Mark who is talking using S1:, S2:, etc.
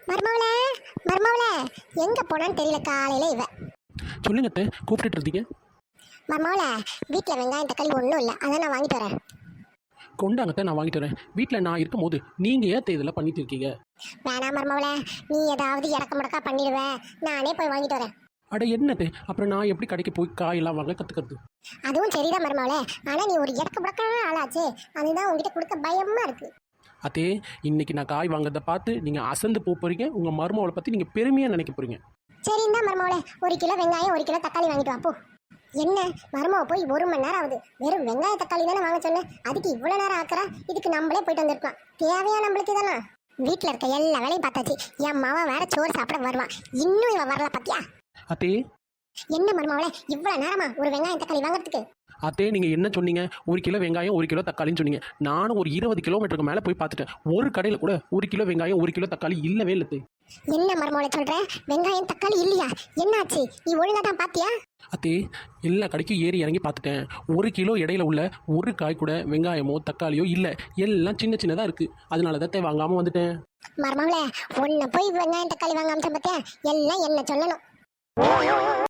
S1: மர்மவளே, மர்மவளே, எங்க போனான்னு தெரியல காலையில இவ.
S2: சொல்லுங்க அத்தை, கூப்பிட்டுட்டு இருந்தீங்க.
S1: மர்மவளே, வீட்டில் வெங்காயம் தக்காளி ஒன்றும் இல்லை, அதான் நான் வாங்கிட்டு வரேன்.
S2: கொண்டாங்க அத்தை, நான் வாங்கிட்டு வரேன். வீட்டில் நான் இருக்கும் போது நீங்கள் ஏன் இதெல்லாம் பண்ணிட்டு இருக்கீங்க?
S1: வேணாம் மர்மவளே, நீ ஏதாவது இடக்க முடக்கா பண்ணிடுவேன், நானே போய் வாங்கிட்டு வரேன்.
S2: அட என்னது, அப்புறம் நான் எப்படி கடைக்கு போய் காயெல்லாம் வாங்க கற்றுக்கிறது?
S1: அதுவும் சரிதான் மர்மவளே, ஆனால் நீ ஒரு இடக்க முடக்கான ஆளாச்சே, அதுதான் உங்ககிட்ட கொடுக்க பயமா இருக்கு.
S2: அதே இன்னைக்கு நான் காய் வாங்குறத பார்த்து நீங்கள் அசந்து போகிறீங்க. உங்கள் மருமகளை பற்றி நீங்கள் பெருமையாக நினைக்க போகிறீங்க.
S1: சரி இந்த மர்மவளே, 1 கிலோ வெங்காயம் 1 கிலோ தக்காளி வாங்கிட்டு வா போ. என்ன மர்மவ போய் 1 மணி நேரம் ஆகுது, வெறும் வெங்காய தக்காளி தானே வாங்க சொன்னேன், அதுக்கு இவ்வளோ நேரம் ஆக்குறா? இதுக்கு நம்மளே போயிட்டு வந்திருக்கலாம், தேவையா நம்மளுக்கு தானே? வீட்டில் இருக்க எல்லா வேலையும் பார்த்தாச்சு, என் மாவன் வேற சோறு சாப்பிட வருவான், இன்னும் இவன் வரல பாத்தியா?
S2: அதே
S1: என்ன மர்மவளே, இவ்வளோ நேரமா ஒரு வெங்காயம் தக்காளி வாங்குறதுக்கு?
S2: அதே நீங்கள் என்ன சொன்னீங்க? 1 கிலோ வெங்காயம் 1 கிலோ தக்காளின்னு சொன்னீங்க. நானும் ஒரு 20 கிலோமீட்டருக்கு மேலே போய் பார்த்துட்டேன். ஒரு கடையில் கூட 1 கிலோ வெங்காயம் 1 கிலோ தக்காளி இல்லவே இல்லை.
S1: என்ன மர்மவளே சொல்ற, வெங்காயம் தக்காளி இல்லையா? என்னாச்சு, நீ ஒழுங்கா தான் பாத்தியா?
S2: அதே எல்லா கடைக்கும் ஏறி இறங்கி பார்த்துட்டேன். 1 கிலோ இடையில உள்ள ஒரு காய் கூட வெங்காயமோ தக்காளியோ இல்லை, எல்லாம் சின்ன சின்னதாக இருக்குது. அதனால தான் வாங்காமல் வந்துட்டேன்.
S1: மர்மவளே, உன்னை போய் வெங்காயம் தக்காளி வாங்காம பார்த்தியா, எல்லாம் என்ன சொல்லணும்.